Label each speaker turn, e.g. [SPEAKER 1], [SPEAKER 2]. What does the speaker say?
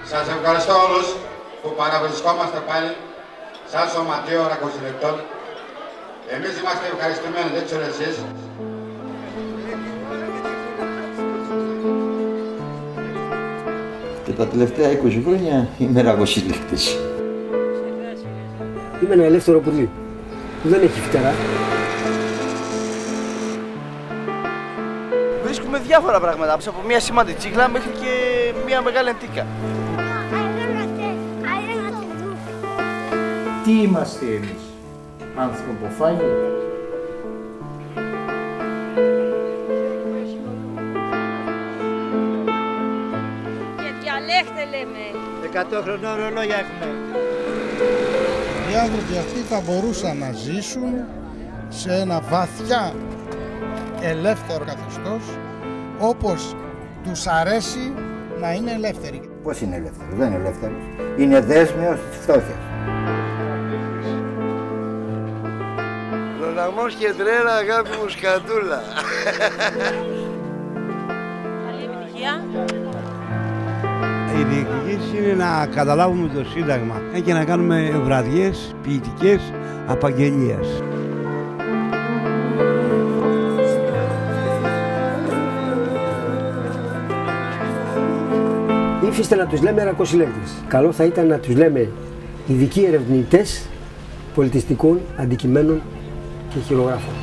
[SPEAKER 1] Σας ευχαριστώ όλους που παραβρισκόμαστε πάλι σαν σωματείο ρακοσυλλεκτών. Εμείς είμαστε ευχαριστημένοι, δεν ξέρω εσείς.
[SPEAKER 2] Και τα τελευταία 20 χρόνια είμαι ρακοσυλλεκτής.
[SPEAKER 3] Είμαι ένα ελεύθερο πουλί που δεν έχει φτερά.
[SPEAKER 4] Βρίσκουμε διάφορα πράγματα, από μια σημαντική τσίχλα μέχρι και μια μεγάλη αντίκα.
[SPEAKER 2] Τι είμαστε εμείς, ανθρωποφάγοι?
[SPEAKER 5] Και διαλέχτε λέμε.
[SPEAKER 4] 100 χρονών ρολόγια έχουμε.
[SPEAKER 6] Οι άνθρωποι αυτοί θα μπορούσαν να ζήσουν σε ένα βαθιά ελεύθερο καθεστώς, όπως τους αρέσει να είναι ελεύθεροι.
[SPEAKER 2] Πώς είναι ελεύθερος? Δεν είναι ελεύθερος. Είναι δέσμιος της φτώχειας.
[SPEAKER 4] Ροναμός και τρέλα, αγάπη μου σκατούλα.
[SPEAKER 5] Καλή επιτυχία.
[SPEAKER 7] Η διεκδικήση είναι να καταλάβουμε το Σύνταγμα και να κάνουμε βραδιές ποιητικές απαγγελίας.
[SPEAKER 3] Ύφιστε να τους λέμε ρακοσυλλέκτες. Καλό θα ήταν να τους λέμε ειδικοί ερευνητές πολιτιστικών αντικειμένων και χειρογράφων.